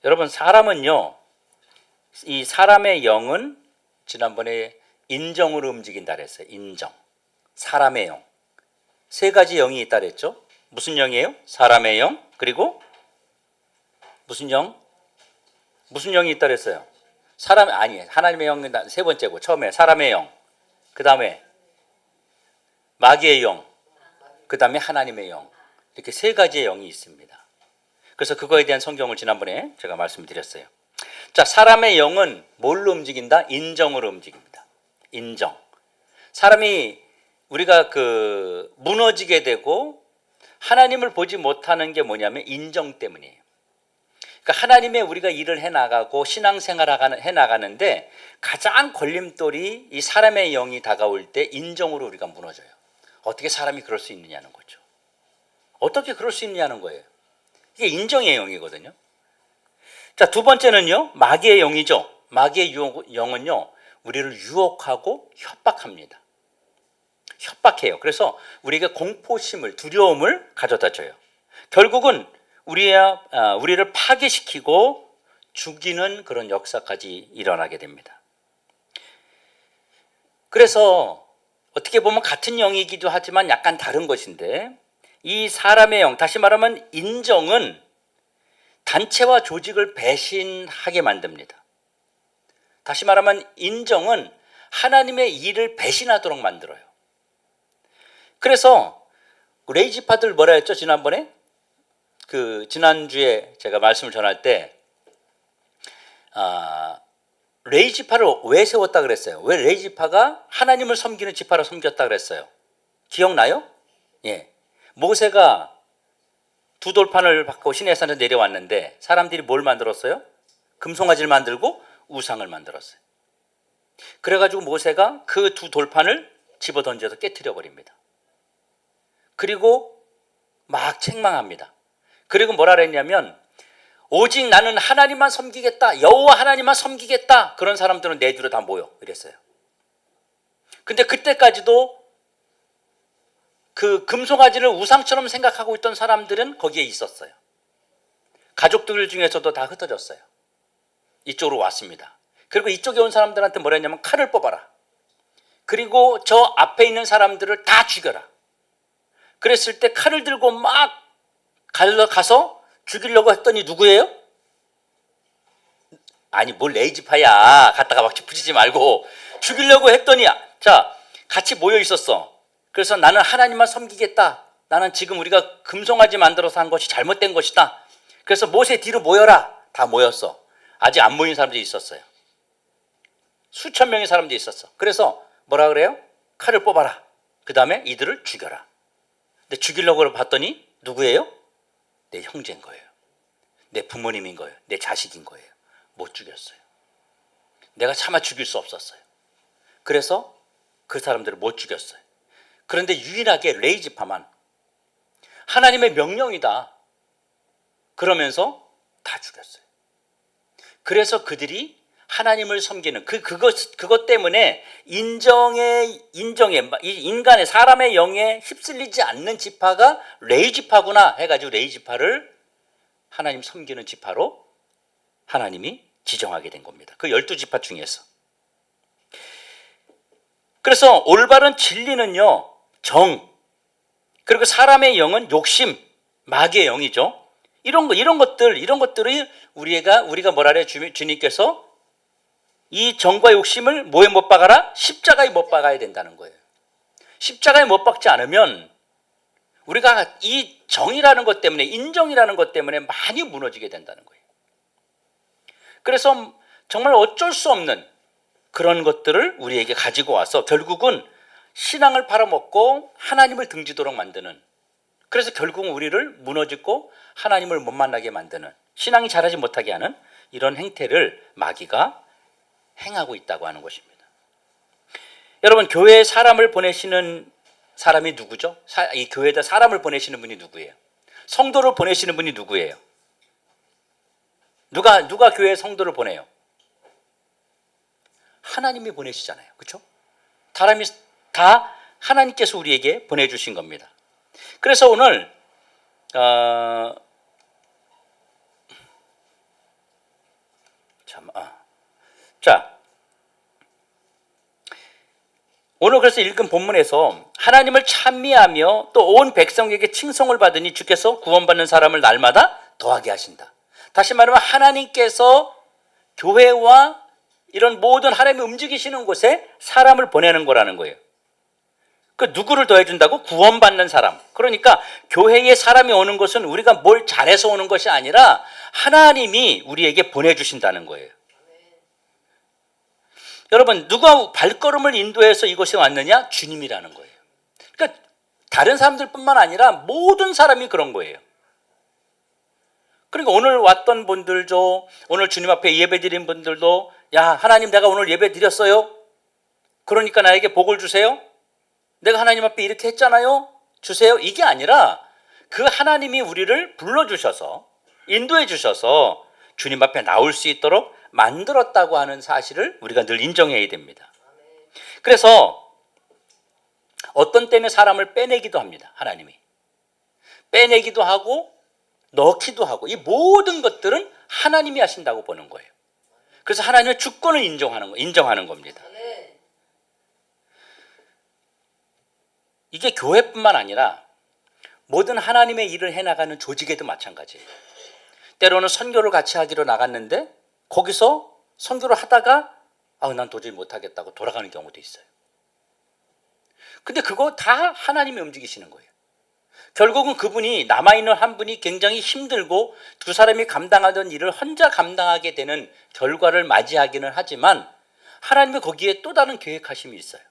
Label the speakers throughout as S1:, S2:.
S1: 여러분, 사람은요, 이 사람의 영은 지난번에 인정으로 움직인다 그랬어요. 인정. 사람의 영. 세 가지 영이 있다 그랬죠. 무슨 영이에요? 사람의 영. 그리고 무슨 영? 무슨 영이 있다 그랬어요? 사람, 아니, 하나님의 영은 세 번째고, 처음에 사람의 영. 그 다음에 마귀의 영. 그 다음에 하나님의 영. 이렇게 세 가지의 영이 있습니다. 그래서 그거에 대한 성경을 지난번에 제가 말씀드렸어요. 자, 사람의 영은 뭘로 움직인다? 인정으로 움직입니다. 인정. 사람이 우리가 무너지게 되고 하나님을 보지 못하는 게 뭐냐면 인정 때문이에요. 그러니까 하나님의 우리가 일을 해나가고 신앙생활을 해나가는데 가장 걸림돌이 이 사람의 영이 다가올 때 인정으로 우리가 무너져요. 어떻게 사람이 그럴 수 있느냐는 거죠. 어떻게 그럴 수 있느냐는 거예요. 이게 인정의 영이거든요. 자, 두 번째는요, 마귀의 영이죠. 마귀의 영은요, 우리를 유혹하고 협박합니다. 협박해요. 그래서 우리에게 공포심을, 두려움을 가져다 줘요. 결국은 우리를 파괴시키고 죽이는 그런 역사까지 일어나게 됩니다. 그래서 어떻게 보면 같은 영이기도 하지만 약간 다른 것인데, 이 사람의 영, 다시 말하면 인정은 단체와 조직을 배신하게 만듭니다. 다시 말하면 인정은 하나님의 일을 배신하도록 만들어요. 그래서 레이지파들 뭐라 했죠? 지난번에? 지난주에 제가 말씀을 전할 때, 레이지파를 왜 세웠다 그랬어요? 왜 레이지파가 하나님을 섬기는 지파로 섬겼다 그랬어요? 기억나요? 예. 모세가 두 돌판을 받고 시내산에 내려왔는데 사람들이 뭘 만들었어요? 금송아지를 만들고 우상을 만들었어요. 그래가지고 모세가 그 두 돌판을 집어 던져서 깨트려 버립니다. 그리고 막 책망합니다. 그리고 뭐라 그랬냐면, 오직 나는 하나님만 섬기겠다, 여호와 하나님만 섬기겠다, 그런 사람들은 내 뒤로 다 모여, 이랬어요. 근데 그때까지도 그 금송아지를 우상처럼 생각하고 있던 사람들은 거기에 있었어요. 가족들 중에서도 다 흩어졌어요. 이쪽으로 왔습니다. 그리고 이쪽에 온 사람들한테 뭐라 했냐면, 칼을 뽑아라. 그리고 저 앞에 있는 사람들을 다 죽여라. 그랬을 때 칼을 들고 막 가서 죽이려고 했더니 누구예요? 아니, 뭘 레이지파야. 갔다가 막 붙이지 말고. 죽이려고 했더니, 자, 같이 모여 있었어. 그래서 나는 하나님만 섬기겠다. 나는 지금 우리가 금송아지 만들어서 한 것이 잘못된 것이다. 그래서 모세 뒤로 모여라. 다 모였어. 아직 안 모인 사람들이 있었어요. 수천 명의 사람들이 있었어. 그래서 뭐라 그래요? 칼을 뽑아라. 그 다음에 이들을 죽여라. 근데 죽이려고 봤더니 누구예요? 내 형제인 거예요. 내 부모님인 거예요. 내 자식인 거예요. 못 죽였어요. 내가 차마 죽일 수 없었어요. 그래서 그 사람들을 못 죽였어요. 그런데 유일하게 레이지파만 하나님의 명령이다 그러면서 다 죽였어요. 그래서 그들이 하나님을 섬기는 그것 때문에 인정에 인간의 사람의 영에 휩쓸리지 않는 지파가 레이지파구나 해가지고 레이지파를 하나님 섬기는 지파로 하나님이 지정하게 된 겁니다. 그 12지파 중에서. 그래서 올바른 진리는요, 정, 그리고 사람의 영은 욕심, 마귀의 영이죠. 이런 것들이 우리가 뭐라 그래? 주님께서 이 정과 욕심을 뭐에 못 박아라? 십자가에 못 박아야 된다는 거예요. 십자가에 못 박지 않으면 우리가 이 정이라는 것 때문에, 인정이라는 것 때문에 많이 무너지게 된다는 거예요. 그래서 정말 어쩔 수 없는 그런 것들을 우리에게 가지고 와서 결국은 신앙을 팔아먹고 하나님을 등지도록 만드는, 그래서 결국은 우리를 무너지고 하나님을 못 만나게 만드는, 신앙이 자라지 못하게 하는 이런 행태를 마귀가 행하고 있다고 하는 것입니다. 여러분, 교회에 사람을 보내시는 사람이 누구죠? 이 교회에다 사람을 보내시는 분이 누구예요? 성도를 보내시는 분이 누구예요? 누가 교회에 성도를 보내요? 하나님이 보내시잖아요. 그렇죠? 사람이 다 하나님께서 우리에게 보내주신 겁니다. 그래서 오늘 자, 오늘 그래서 읽은 본문에서 하나님을 찬미하며 또 온 백성에게 칭송을 받으니 주께서 구원받는 사람을 날마다 더하게 하신다. 다시 말하면 하나님께서 교회와 이런 모든 하나님이 움직이시는 곳에 사람을 보내는 거라는 거예요. 그 누구를 더해준다고? 구원받는 사람. 그러니까 교회에 사람이 오는 것은 우리가 뭘 잘해서 오는 것이 아니라 하나님이 우리에게 보내주신다는 거예요. 여러분, 누가 발걸음을 인도해서 이곳에 왔느냐? 주님이라는 거예요. 그러니까 다른 사람들뿐만 아니라 모든 사람이 그런 거예요. 그러니까 오늘 왔던 분들도, 오늘 주님 앞에 예배 드린 분들도, 야, 하나님 내가 오늘 예배 드렸어요. 그러니까 나에게 복을 주세요. 내가 하나님 앞에 이렇게 했잖아요. 주세요. 이게 아니라 그 하나님이 우리를 불러주셔서 인도해 주셔서 주님 앞에 나올 수 있도록 만들었다고 하는 사실을 우리가 늘 인정해야 됩니다. 그래서 어떤 때는 사람을 빼내기도 합니다. 하나님이. 빼내기도 하고 넣기도 하고 이 모든 것들은 하나님이 하신다고 보는 거예요. 그래서 하나님의 주권을 인정하는 겁니다. 이게 교회뿐만 아니라 모든 하나님의 일을 해나가는 조직에도 마찬가지예요. 때로는 선교를 같이 하기로 나갔는데 거기서 선교를 하다가 난 도저히 못하겠다고 돌아가는 경우도 있어요. 근데 그거 다 하나님이 움직이시는 거예요. 결국은 그분이 남아있는 한 분이 굉장히 힘들고 두 사람이 감당하던 일을 혼자 감당하게 되는 결과를 맞이하기는 하지만 하나님의 거기에 또 다른 계획하심이 있어요.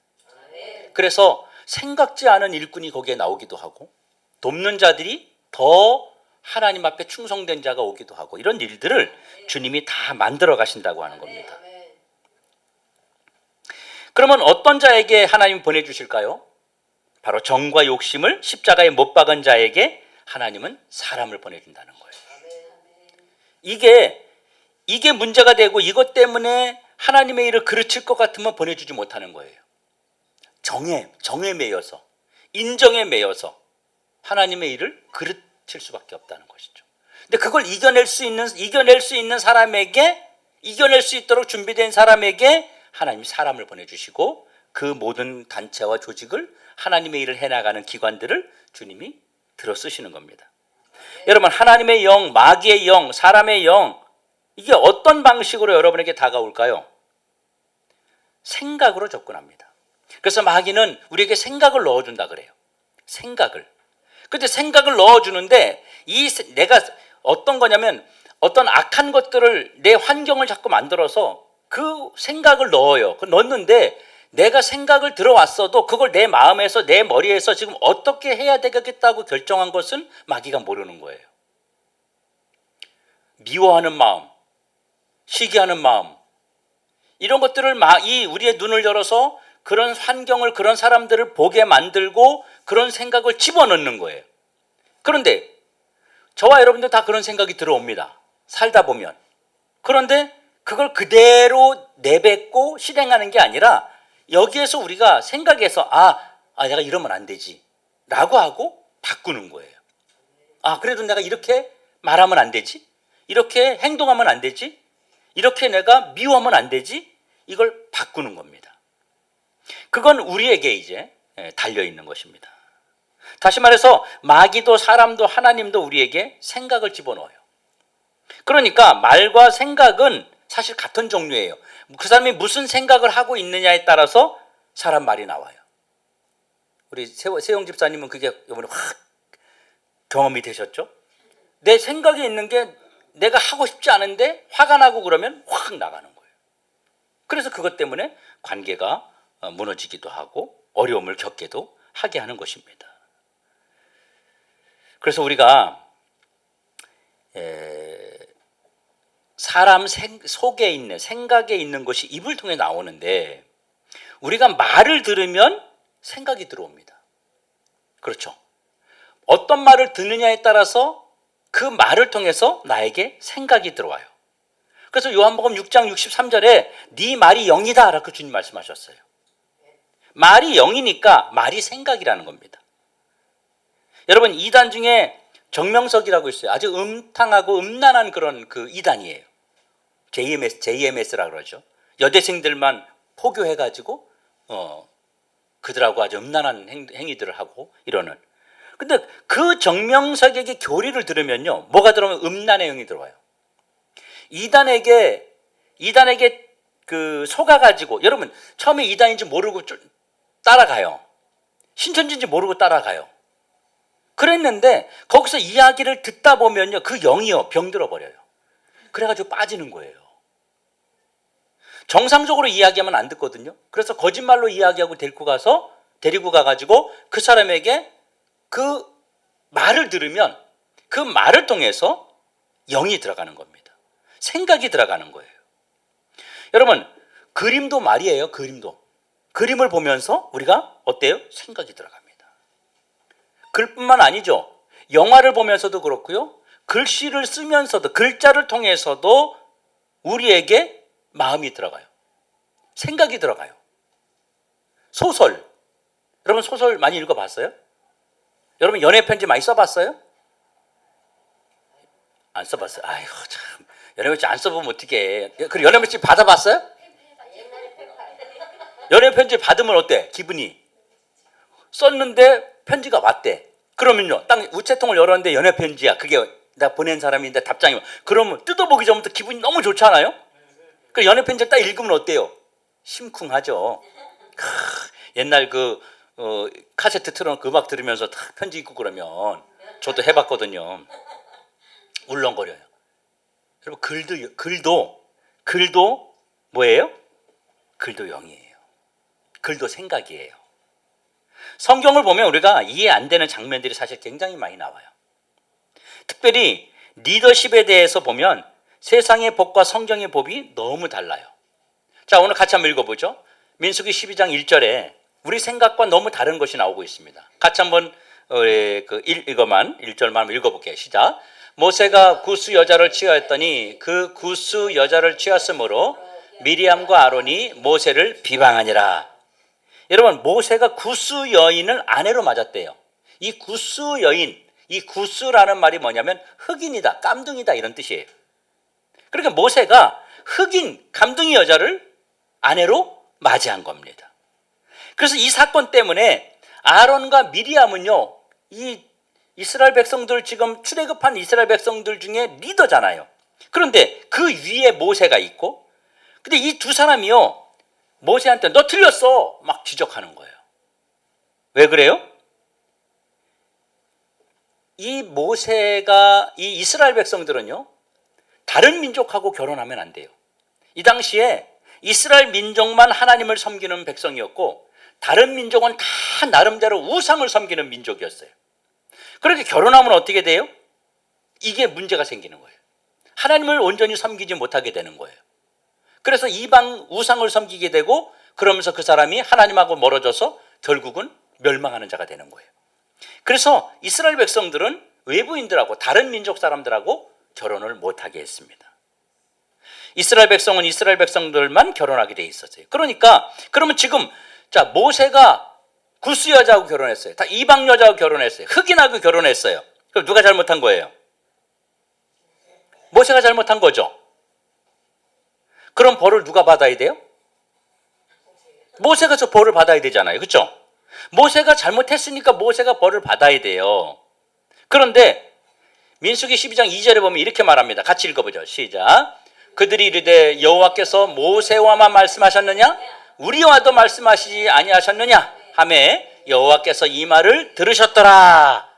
S1: 그래서 생각지 않은 일꾼이 거기에 나오기도 하고 돕는 자들이 더 하나님 앞에 충성된 자가 오기도 하고 이런 일들을 주님이 다 만들어 가신다고 하는 겁니다. 그러면 어떤 자에게 하나님이 보내주실까요? 바로 정과 욕심을 십자가에 못 박은 자에게 하나님은 사람을 보내준다는 거예요. 이게 문제가 되고 이것 때문에 하나님의 일을 그르칠 것 같으면 보내주지 못하는 거예요. 정에 매여서 인정에 매여서 하나님의 일을 그르칠 수밖에 없다는 것이죠. 근데 그걸 이겨낼 수 있는 사람에게, 이겨낼 수 있도록 준비된 사람에게 하나님이 사람을 보내주시고 그 모든 단체와 조직을 하나님의 일을 해나가는 기관들을 주님이 들어 쓰시는 겁니다. 여러분, 하나님의 영, 마귀의 영, 사람의 영, 이게 어떤 방식으로 여러분에게 다가올까요? 생각으로 접근합니다. 그래서 마귀는 우리에게 생각을 넣어준다 그래요. 생각을. 근데 생각을 넣어주는데 내가 어떤 거냐면 어떤 악한 것들을 내 환경을 자꾸 만들어서 그 생각을 넣어요. 넣는데 내가 생각을 들어왔어도 그걸 내 마음에서 내 머리에서 지금 어떻게 해야 되겠다고 결정한 것은 마귀가 모르는 거예요. 미워하는 마음, 시기하는 마음, 이런 것들을 우리의 눈을 열어서 그런 환경을, 그런 사람들을 보게 만들고 그런 생각을 집어넣는 거예요. 그런데 저와 여러분들 다 그런 생각이 들어옵니다. 살다 보면. 그런데 그걸 그대로 내뱉고 실행하는 게 아니라 여기에서 우리가 생각해서 내가 이러면 안 되지 라고 하고 바꾸는 거예요. 그래도 내가 이렇게 말하면 안 되지, 이렇게 행동하면 안 되지, 이렇게 내가 미워하면 안 되지, 이걸 바꾸는 겁니다. 그건 우리에게 이제 달려있는 것입니다. 다시 말해서 마귀도 사람도 하나님도 우리에게 생각을 집어넣어요. 그러니까 말과 생각은 사실 같은 종류예요. 그 사람이 무슨 생각을 하고 있느냐에 따라서 사람 말이 나와요. 우리 세용 집사님은 그게 이번에 확 경험이 되셨죠? 내 생각에 있는 게 내가 하고 싶지 않은데 화가 나고 그러면 확 나가는 거예요. 그래서 그것 때문에 관계가 무너지기도 하고 어려움을 겪게도 하게 하는 것입니다. 그래서 우리가 사람 속에 있는, 생각에 있는 것이 입을 통해 나오는데 우리가 말을 들으면 생각이 들어옵니다. 그렇죠? 어떤 말을 듣느냐에 따라서 그 말을 통해서 나에게 생각이 들어와요. 그래서 요한복음 6장 63절에 네 말이 영이다 라고 주님 말씀하셨어요. 말이 영이니까 말이 생각이라는 겁니다. 여러분, 이단 중에 정명석이라고 있어요. 아주 음탕하고 음란한 그런 그 이단이에요. JMS라고 그러죠. 여대생들만 포교해가지고 그들하고 아주 음란한 행위들을 하고 이러는. 근데 그 정명석에게 교리를 들으면요, 뭐가 들어오면 음란의 영이 들어와요. 이단에게 그 속아가지고, 여러분 처음에 이단인지 모르고 따라가요. 신천지인지 모르고 따라가요. 그랬는데 거기서 이야기를 듣다 보면요, 그 영이요 병들어 버려요. 그래가지고 빠지는 거예요. 정상적으로 이야기하면 안 듣거든요. 그래서 거짓말로 이야기하고 데리고 가가지고 그 사람에게 그 말을 들으면 그 말을 통해서 영이 들어가는 겁니다. 생각이 들어가는 거예요. 여러분, 그림도 말이에요. 그림을 보면서 우리가 어때요? 생각이 들어갑니다. 글뿐만 아니죠. 영화를 보면서도 그렇고요, 글씨를 쓰면서도, 글자를 통해서도 우리에게 마음이 들어가요. 생각이 들어가요. 소설, 여러분 소설 많이 읽어봤어요? 여러분 연애편지 많이 써봤어요? 안 써봤어요? 아이고 참, 연애편지 안 써보면 어떡해. 그리고 연애편지 받아봤어요? 연애편지 받으면 어때? 기분이? 썼는데 편지가 왔대. 그러면요, 딱 우체통을 열었는데 연애편지야. 그게 내가 보낸 사람인데 답장이, 그러면 뜯어보기 전부터 기분이 너무 좋지 않아요? 그 연애편지를 딱 읽으면 어때요? 심쿵하죠. 옛날 카세트 틀어놓고 음악 들으면서 딱 편지 읽고 그러면, 저도 해봤거든요. 울렁거려요. 여러분, 글도 뭐예요? 글도 영이에요. 글도 생각이에요. 성경을 보면 우리가 이해 안 되는 장면들이 사실 굉장히 많이 나와요. 특별히 리더십에 대해서 보면 세상의 법과 성경의 법이 너무 달라요. 자, 오늘 같이 한번 읽어보죠. 민수기 12장 1절에 우리 생각과 너무 다른 것이 나오고 있습니다. 같이 한번 이것만 1절만 읽어볼게요. 시작. 모세가 구스 여자를 취하였더니 그 구스 여자를 취하였으므로 미리암과 아론이 모세를 비방하니라. 여러분, 모세가 구스 여인을 아내로 맞았대요. 이 구스 여인, 이 구스라는 말이 뭐냐면 흑인이다, 깜둥이다, 이런 뜻이에요. 그러니까 모세가 흑인, 감둥이 여자를 아내로 맞이한 겁니다. 그래서 이 사건 때문에 아론과 미리암은요, 이 이스라엘 백성들, 지금 출애굽한 이스라엘 백성들 중에 리더잖아요. 그런데 그 위에 모세가 있고, 근데 이 두 사람이요, 모세한테 너 틀렸어 막 지적하는 거예요. 왜 그래요? 이 이스라엘 백성들은요, 다른 민족하고 결혼하면 안 돼요. 이 당시에 이스라엘 민족만 하나님을 섬기는 백성이었고, 다른 민족은 다 나름대로 우상을 섬기는 민족이었어요. 그렇게 결혼하면 어떻게 돼요? 이게 문제가 생기는 거예요. 하나님을 온전히 섬기지 못하게 되는 거예요. 그래서 이방 우상을 섬기게 되고, 그러면서 그 사람이 하나님하고 멀어져서 결국은 멸망하는 자가 되는 거예요. 그래서 이스라엘 백성들은 외부인들하고, 다른 민족 사람들하고 결혼을 못하게 했습니다. 이스라엘 백성은 이스라엘 백성들만 결혼하게 돼 있었어요. 그러면 지금, 자, 모세가 구스 여자하고 결혼했어요. 다 이방 여자하고 결혼했어요. 흑인하고 결혼했어요. 그럼 누가 잘못한 거예요? 모세가 잘못한 거죠. 그럼 벌을 누가 받아야 돼요? 모세가 저 벌을 받아야 되잖아요. 그렇죠? 모세가 잘못했으니까 모세가 벌을 받아야 돼요. 그런데 민수기 12장 2절에 보면 이렇게 말합니다. 같이 읽어보죠. 시작. 그들이 이르되 여호와께서 모세와만 말씀하셨느냐? 우리와도 말씀하시지 아니하셨느냐? 하매 여호와께서 이 말을 들으셨더라.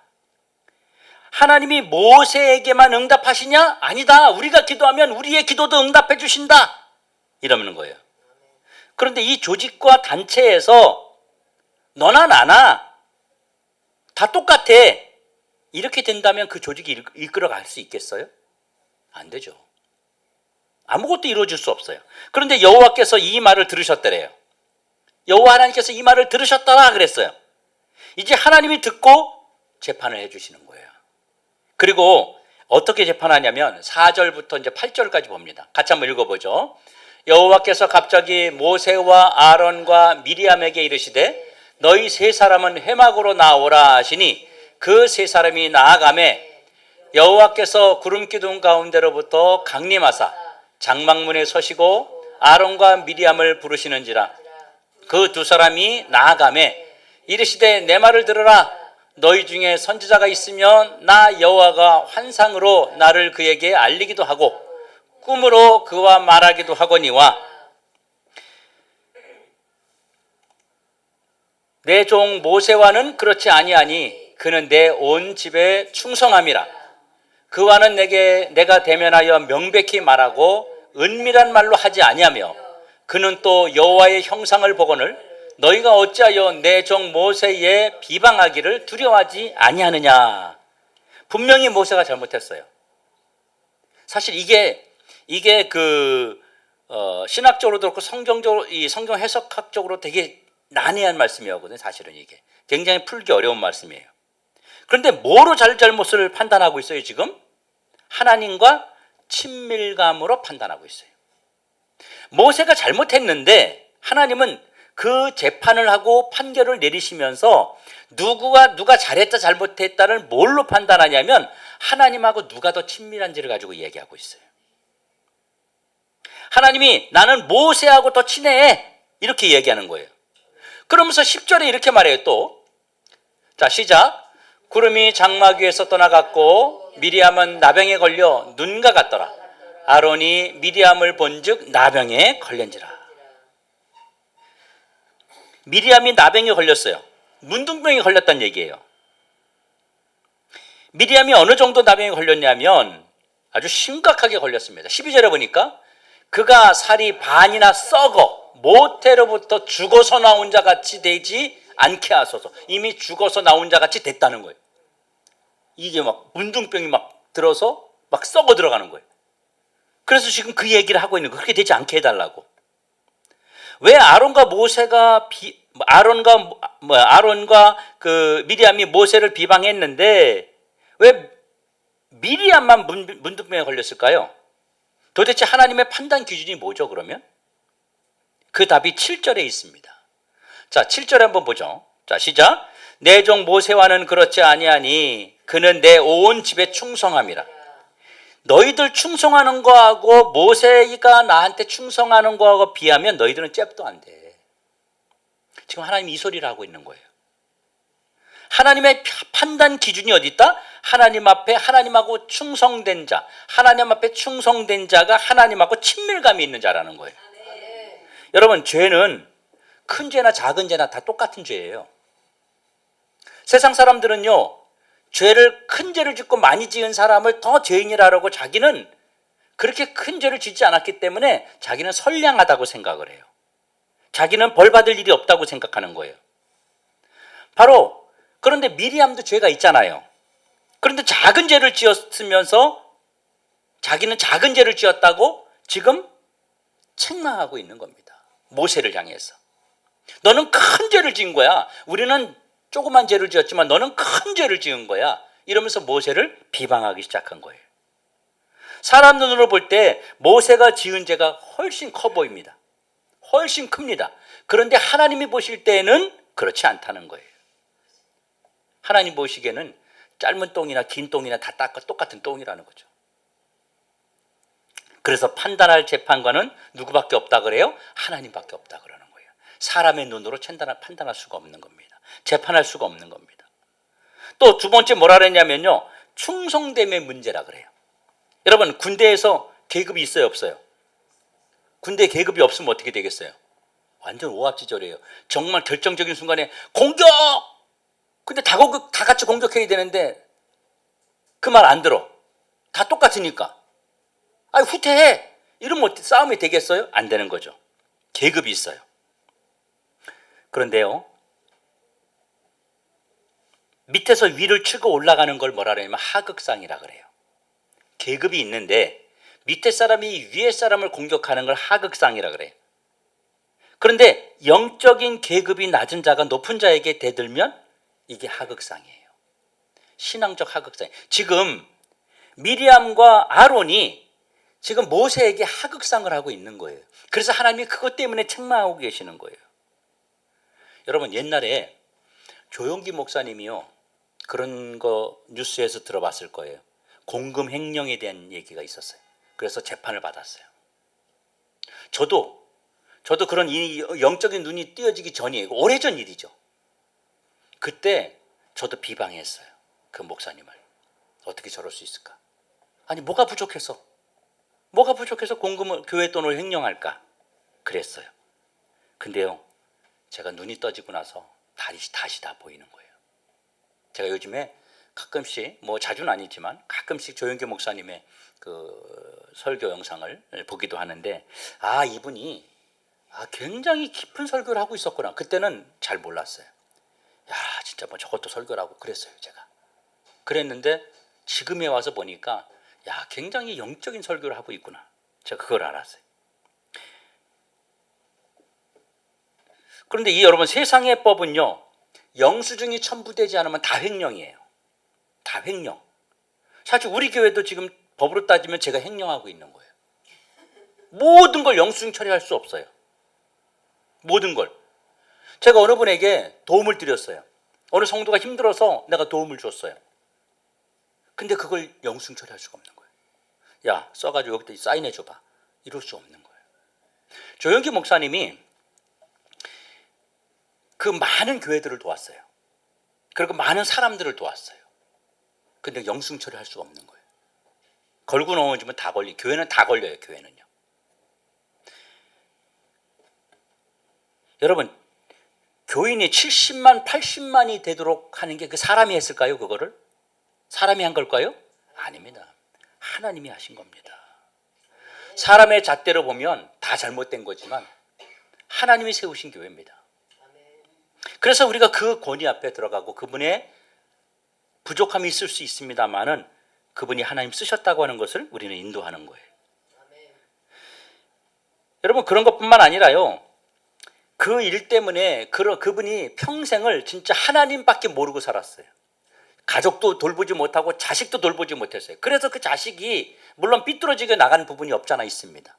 S1: 하나님이 모세에게만 응답하시냐? 아니다. 우리가 기도하면 우리의 기도도 응답해 주신다. 이러는 거예요. 그런데 이 조직과 단체에서 너나 나나 다 똑같아, 이렇게 된다면 그 조직이 이끌어갈 수 있겠어요? 안 되죠. 아무것도 이루어질 수 없어요. 그런데 여호와께서 이 말을 들으셨더래요. 여호와 하나님께서 이 말을 들으셨더라 그랬어요. 이제 하나님이 듣고 재판을 해주시는 거예요. 그리고 어떻게 재판하냐면 4절부터 이제 8절까지 봅니다. 같이 한번 읽어보죠. 여호와께서 갑자기 모세와 아론과 미리암에게 이르시되 너희 세 사람은 회막으로 나오라 하시니 그 세 사람이 나아가매 여호와께서 구름 기둥 가운데로부터 강림하사 장막문에 서시고 아론과 미리암을 부르시는지라. 그 두 사람이 나아가매 이르시되 내 말을 들으라. 너희 중에 선지자가 있으면 나 여호와가 환상으로 나를 그에게 알리기도 하고 꿈으로 그와 말하기도 하거니와 내 종 모세와는 그렇지 아니하니 그는 내 온 집에 충성함이라. 그와는 내가 대면하여 명백히 말하고 은밀한 말로 하지 아니하며 그는 또 여호와의 형상을 보거늘 너희가 어찌하여 내 종 모세의 비방하기를 두려워하지 아니하느냐. 분명히 모세가 잘못했어요. 사실 이게 신학적으로도 그렇고 성경적으로 이 성경 해석학적으로 되게 난해한 말씀이었거든요. 사실은 이게 굉장히 풀기 어려운 말씀이에요. 그런데 뭐로 잘못을 판단하고 있어요? 지금 하나님과 친밀감으로 판단하고 있어요. 모세가 잘못했는데 하나님은 그 재판을 하고 판결을 내리시면서 누가 잘했다 잘못했다를 뭘로 판단하냐면 하나님하고 누가 더 친밀한지를 가지고 얘기하고 있어요. 하나님이 나는 모세하고 더 친해 이렇게 얘기하는 거예요. 그러면서 10절에 이렇게 말해요. 또 자 시작. 구름이 장막 위에서 떠나갔고 미리암은 나병에 걸려 눈과 같더라. 아론이 미리암을 본즉 나병에 걸린지라. 미리암이 나병에 걸렸어요. 문둥병에 걸렸다는 얘기예요. 미리암이 어느 정도 나병에 걸렸냐면 아주 심각하게 걸렸습니다. 12절에 보니까 그가 살이 반이나 썩어 모태로부터 죽어서 나온 자 같이 되지 않게 하소서. 이미 죽어서 나온 자 같이 됐다는 거예요. 이게 막 문둥병이 막 들어서 막 썩어 들어가는 거예요. 그래서 지금 그 얘기를 하고 있는 거예요. 그렇게 되지 않게 해달라고. 왜 아론과 그 미리암이 모세를 비방했는데 왜 미리암만 문둥병에 걸렸을까요? 도대체 하나님의 판단 기준이 뭐죠, 그러면? 그 답이 7절에 있습니다. 자, 7절에 한번 보죠. 자, 시작. 내 종 모세와는 그렇지 아니하니 그는 내 온 집에 충성함이라. 너희들 충성하는 거하고 모세가 나한테 충성하는 거하고 비하면 너희들은 잽도 안 돼. 지금 하나님이 이 소리를 하고 있는 거예요. 하나님의 판단 기준이 어디 있다? 하나님 앞에 하나님하고 충성된 자, 하나님 앞에 충성된 자가 하나님하고 친밀감이 있는 자라는 거예요. 여러분, 죄는 큰 죄나 작은 죄나 다 똑같은 죄예요. 세상 사람들은요, 큰 죄를 짓고 많이 지은 사람을 더 죄인이라고 자기는 그렇게 큰 죄를 짓지 않았기 때문에 자기는 선량하다고 생각을 해요. 자기는 벌 받을 일이 없다고 생각하는 거예요. 바로 그런데 미리암도 죄가 있잖아요. 그런데 작은 죄를 지었으면서 자기는 작은 죄를 지었다고 지금 책망하고 있는 겁니다. 모세를 향해서. 너는 큰 죄를 지은 거야. 우리는 조그만 죄를 지었지만 너는 큰 죄를 지은 거야. 이러면서 모세를 비방하기 시작한 거예요. 사람 눈으로 볼 때 모세가 지은 죄가 훨씬 커 보입니다. 훨씬 큽니다. 그런데 하나님이 보실 때는 그렇지 않다는 거예요. 하나님 보시기에는 짧은 똥이나 긴 똥이나 다 똑같은 똥이라는 거죠. 그래서 판단할 재판관은 누구밖에 없다 그래요? 하나님밖에 없다 그러는 거예요. 사람의 눈으로 판단할 수가 없는 겁니다. 재판할 수가 없는 겁니다. 또 두 번째 뭐라 그랬냐면요, 충성됨의 문제라 그래요. 여러분, 군대에서 계급이 있어요, 없어요? 군대 계급이 없으면 어떻게 되겠어요? 완전 오합지졸이에요. 정말 결정적인 순간에 공격! 근데 다 같이 공격해야 되는데 그 말 안 들어. 다 똑같으니까. 아니, 후퇴해! 이러면 싸움이 되겠어요? 안 되는 거죠. 계급이 있어요. 그런데요, 밑에서 위를 치고 올라가는 걸 뭐라 그러냐면 하극상이라 그래요. 계급이 있는데 밑에 사람이 위에 사람을 공격하는 걸 하극상이라 그래요. 그런데 영적인 계급이 낮은 자가 높은 자에게 대들면 이게 하극상이에요. 신앙적 하극상. 지금 미리암과 아론이 지금 모세에게 하극상을 하고 있는 거예요. 그래서 하나님이 그것 때문에 책망하고 계시는 거예요. 여러분, 옛날에 조용기 목사님이요, 그런 거 뉴스에서 들어봤을 거예요. 공금 횡령에 대한 얘기가 있었어요. 그래서 재판을 받았어요. 저도 그런 이 영적인 눈이 띄어지기 전이에요. 오래전 일이죠. 그때 저도 비방했어요. 그 목사님을. 어떻게 저럴 수 있을까? 아니 뭐가 부족해서 공금을 교회 돈을 횡령할까? 그랬어요. 근데요, 제가 눈이 떠지고 나서 다시 다 보이는 거예요. 제가 요즘에 가끔씩, 뭐 자주는 아니지만 가끔씩 조영규 목사님의 그 설교 영상을 보기도 하는데, 이분이 굉장히 깊은 설교를 하고 있었구나. 그때는 잘 몰랐어요. 진짜 뭐 저것도 설교를 하고 그랬어요, 제가. 그랬는데 지금에 와서 보니까 굉장히 영적인 설교를 하고 있구나. 제가 그걸 알았어요. 그런데 여러분, 세상의 법은요, 영수증이 첨부되지 않으면 다 횡령이에요. 다 횡령. 사실 우리 교회도 지금 법으로 따지면 제가 횡령하고 있는 거예요. 모든 걸 영수증 처리할 수 없어요. 모든 걸. 제가 어느 분에게 도움을 드렸어요. 어느 성도가 힘들어서 내가 도움을 줬어요. 근데 그걸 영수증 처리할 수가 없는 거예요. 야, 써가지고 여기다 사인해 줘봐. 이럴 수 없는 거예요. 조영기 목사님이 그 많은 교회들을 도왔어요. 그리고 많은 사람들을 도왔어요. 근데 영수증 처리할 수가 없는 거예요. 걸고 넘어지면 다 걸리. 교회는 다 걸려요. 교회는요. 여러분, 교인이 70만, 80만이 되도록 하는 게 그 사람이 했을까요? 그거를? 사람이 한 걸까요? 아닙니다. 하나님이 하신 겁니다. 사람의 잣대로 보면 다 잘못된 거지만 하나님이 세우신 교회입니다. 그래서 우리가 그 권위 앞에 들어가고, 그분의 부족함이 있을 수 있습니다만은 그분이 하나님 쓰셨다고 하는 것을 우리는 인도하는 거예요. 여러분, 그런 것뿐만 아니라요, 그 일 때문에 그분이 평생을 진짜 하나님밖에 모르고 살았어요. 가족도 돌보지 못하고 자식도 돌보지 못했어요. 그래서 그 자식이 물론 삐뚤어지게 나가는 부분이 없잖아 있습니다.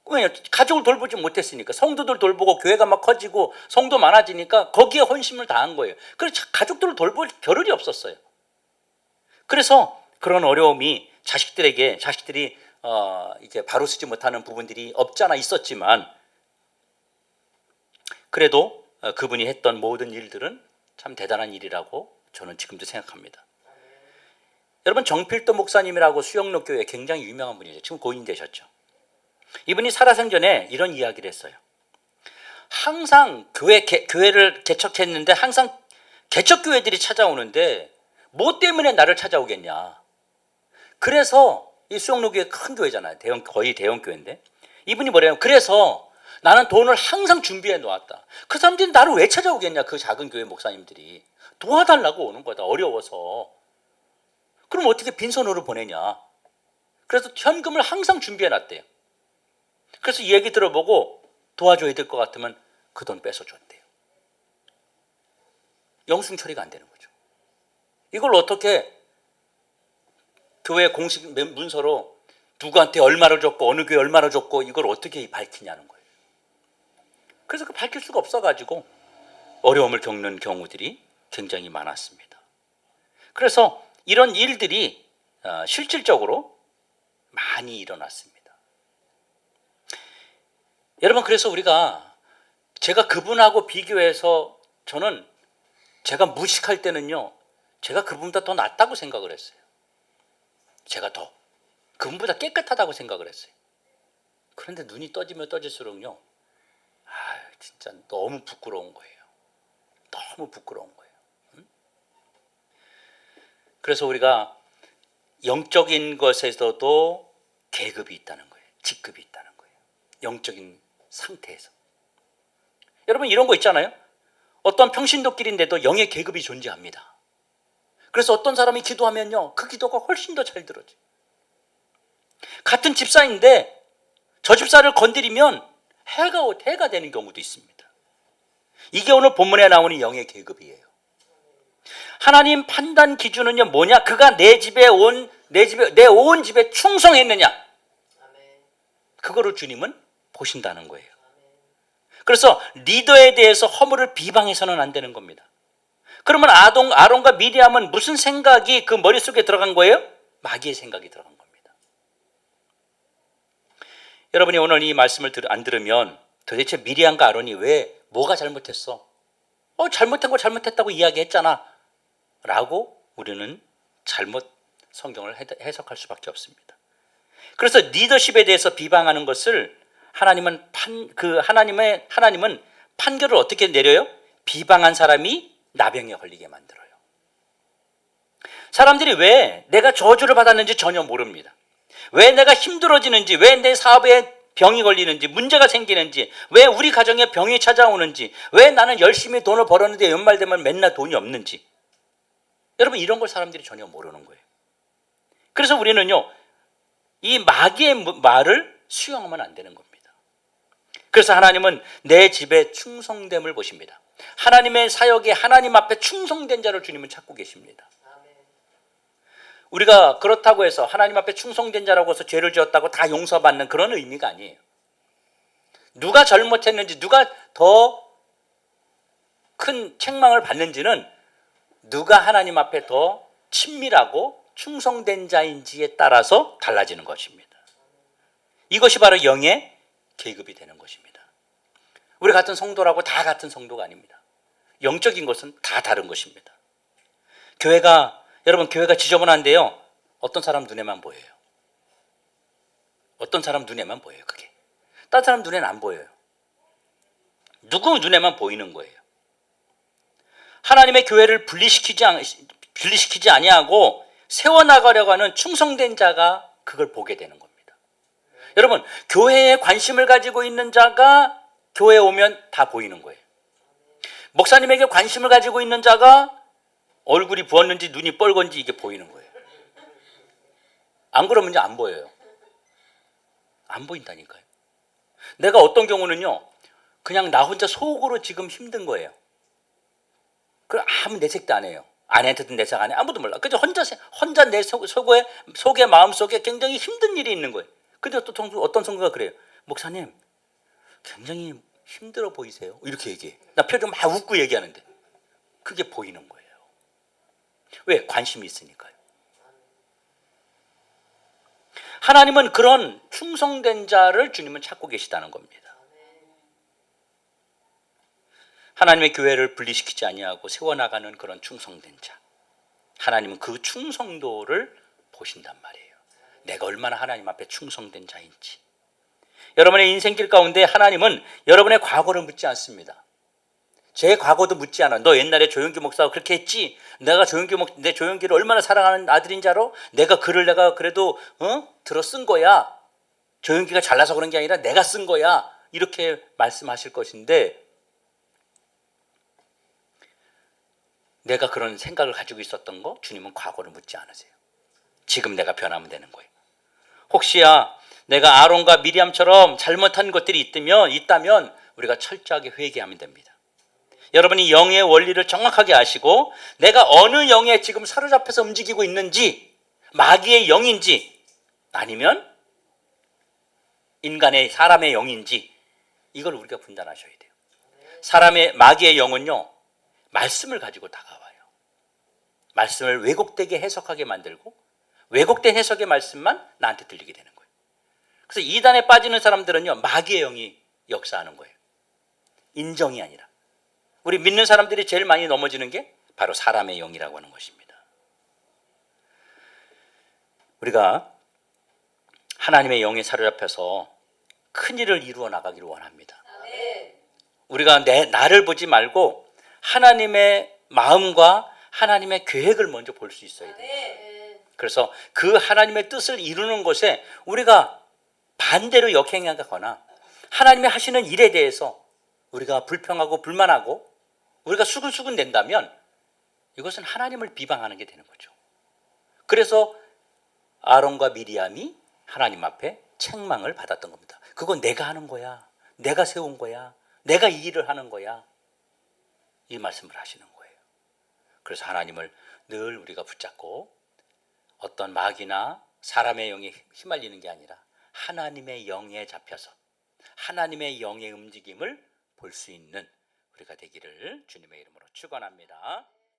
S1: 왜냐? 가족을 돌보지 못했으니까. 성도들 돌보고 교회가 막 커지고 성도 많아지니까 거기에 헌신을 다한 거예요. 그래서 가족들을 돌볼 겨를이 없었어요. 그래서 그런 어려움이 자식들이 이제 바로 쓰지 못하는 부분들이 없잖아 있었지만, 그래도 그분이 했던 모든 일들은 참 대단한 일이라고 저는 지금도 생각합니다. 여러분, 정필도 목사님이라고 수영로 교회 굉장히 유명한 분이죠. 지금 고인 되셨죠. 이분이 살아생전에 이런 이야기를 했어요. 항상 교회를 개척했는데 항상 개척교회들이 찾아오는데 뭐 때문에 나를 찾아오겠냐. 그래서 이 수영로 교회 큰 교회잖아요. 거의 대형 교회인데, 이분이 뭐래요? 그래서 나는 돈을 항상 준비해 놓았다. 그 사람들이 나를 왜 찾아오겠냐. 그 작은 교회 목사님들이 도와달라고 오는 거다. 어려워서. 그럼 어떻게 빈손으로 보내냐. 그래서 현금을 항상 준비해 놨대요. 그래서 이 얘기 들어보고 도와줘야 될 것 같으면 그 돈 뺏어줬대요. 영수증 처리가 안 되는 거죠. 이걸 어떻게 교회 공식 문서로 누구한테 얼마를 줬고 어느 교회 얼마를 줬고 이걸 어떻게 밝히냐는 거예요. 그래서 그 밝힐 수가 없어가지고 어려움을 겪는 경우들이 굉장히 많았습니다. 그래서 이런 일들이 실질적으로 많이 일어났습니다. 여러분, 그래서 제가 그분하고 비교해서 저는 제가 무식할 때는요, 제가 그분보다 더 낫다고 생각을 했어요. 제가 그분보다 깨끗하다고 생각을 했어요. 그런데 눈이 떠지면 떠질수록요, 진짜 너무 부끄러운 거예요. 너무 부끄러운 거예요. 그래서 우리가 영적인 것에서도 계급이 있다는 거예요. 직급이 있다는 거예요. 영적인 상태에서. 여러분, 이런 거 있잖아요. 어떤 평신도끼리인데도 영의 계급이 존재합니다. 그래서 어떤 사람이 기도하면요, 그 기도가 훨씬 더 잘 들어져요. 같은 집사인데 저 집사를 건드리면 해가 되는 경우도 있습니다. 이게 오늘 본문에 나오는 영의 계급이에요. 하나님 판단 기준은요 뭐냐? 그가 내 온 집에 충성했느냐? 그거를 주님은 보신다는 거예요. 그래서 리더에 대해서 허물을 비방해서는 안 되는 겁니다. 그러면 아론과 미리암은 무슨 생각이 그 머릿속에 들어간 거예요? 마귀의 생각이 들어간 겁니다. 여러분이 오늘 이 말씀을 안 들으면 도대체 미리암과 아론이 왜 뭐가 잘못했어? 잘못한 거 잘못했다고 이야기했잖아 라고 우리는 잘못 성경을 해석할 수밖에 없습니다. 그래서 리더십에 대해서 비방하는 것을 하나님은 판결을 어떻게 내려요? 비방한 사람이 나병에 걸리게 만들어요. 사람들이 왜 내가 저주를 받았는지 전혀 모릅니다. 왜 내가 힘들어지는지, 왜 내 사업에 병이 걸리는지, 문제가 생기는지, 왜 우리 가정에 병이 찾아오는지, 왜 나는 열심히 돈을 벌었는데 연말 되면 맨날 돈이 없는지, 여러분 이런 걸 사람들이 전혀 모르는 거예요. 그래서 우리는요, 이 마귀의 말을 수용하면 안 되는 겁니다. 그래서 하나님은 내 집에 충성됨을 보십니다. 하나님의 사역에 하나님 앞에 충성된 자를 주님은 찾고 계십니다. 우리가 그렇다고 해서 하나님 앞에 충성된 자라고 해서 죄를 지었다고 다 용서받는 그런 의미가 아니에요. 누가 잘못했는지, 누가 더 큰 책망을 받는지는 누가 하나님 앞에 더 친밀하고 충성된 자인지에 따라서 달라지는 것입니다. 이것이 바로 영의 계급이 되는 것입니다. 우리 같은 성도라고 다 같은 성도가 아닙니다. 영적인 것은 다 다른 것입니다. 여러분 교회가 지저분한데요, 어떤 사람 눈에만 보여요. 어떤 사람 눈에만 보여요. 그게 다른 사람 눈에는 안 보여요. 누구 눈에만 보이는 거예요. 하나님의 교회를 분리시키지 아니하고 세워나가려고 하는 충성된 자가 그걸 보게 되는 겁니다. 여러분, 교회에 관심을 가지고 있는 자가 교회에 오면 다 보이는 거예요. 목사님에게 관심을 가지고 있는 자가 얼굴이 부었는지 눈이 뻘건지 이게 보이는 거예요. 안 그러면 이제 안 보여요. 안 보인다니까요. 내가 어떤 경우는요, 그냥 나 혼자 속으로 지금 힘든 거예요. 그럼 아무 내색도 안 해요. 아내한테도 내색 안 해. 아무도 몰라. 그저 혼자 내 속에 마음속에 굉장히 힘든 일이 있는 거예요. 근데 또 어떤 성도가 그래요. 목사님, 굉장히 힘들어 보이세요. 이렇게 얘기해. 나 표정 막 웃고 얘기하는데 그게 보이는 거예요. 왜? 관심이 있으니까요. 하나님은 그런 충성된 자를 주님은 찾고 계시다는 겁니다. 하나님의 교회를 분리시키지 아니하고 세워나가는 그런 충성된 자, 하나님은 그 충성도를 보신단 말이에요. 내가 얼마나 하나님 앞에 충성된 자인지. 여러분의 인생길 가운데 하나님은 여러분의 과거를 묻지 않습니다. 제 과거도 묻지 않아. 너 옛날에 조용기 목사가 그렇게 했지? 내 조용기를 얼마나 사랑하는 아들인 줄 알아? 내가 그래도 들어 쓴 거야. 조용기가 잘나서 그런 게 아니라 내가 쓴 거야. 이렇게 말씀하실 것인데, 내가 그런 생각을 가지고 있었던 거 주님은 과거를 묻지 않으세요. 지금 내가 변하면 되는 거예요. 혹시야 내가 아론과 미리암처럼 잘못한 것들이 있다면 우리가 철저하게 회개하면 됩니다. 여러분이 영의 원리를 정확하게 아시고 내가 어느 영에 지금 사로잡혀서 움직이고 있는지, 마귀의 영인지 아니면 사람의 영인지, 이걸 우리가 분단하셔야 돼요. 마귀의 영은요, 말씀을 가지고 다가와요. 말씀을 왜곡되게 해석하게 만들고 왜곡된 해석의 말씀만 나한테 들리게 되는 거예요. 그래서 이단에 빠지는 사람들은요, 마귀의 영이 역사하는 거예요. 인정이 아니라. 우리 믿는 사람들이 제일 많이 넘어지는 게 바로 사람의 영이라고 하는 것입니다. 우리가 하나님의 영에 사로잡혀서 큰 일을 이루어 나가기를 원합니다. 우리가 나를 보지 말고 하나님의 마음과 하나님의 계획을 먼저 볼 수 있어야 돼요. 그래서 그 하나님의 뜻을 이루는 것에 우리가 반대로 역행하거나 하나님이 하시는 일에 대해서 우리가 불평하고 불만하고 우리가 수근수근 낸다면 이것은 하나님을 비방하는 게 되는 거죠. 그래서 아론과 미리암이 하나님 앞에 책망을 받았던 겁니다. 그건 내가 하는 거야. 내가 세운 거야. 내가 이 일을 하는 거야. 이 말씀을 하시는 거예요. 그래서 하나님을 늘 우리가 붙잡고 어떤 마귀나 사람의 영에 휘말리는 게 아니라 하나님의 영에 잡혀서 하나님의 영의 움직임을 볼 수 있는 우리가 되기를 주님의 이름으로 축원합니다.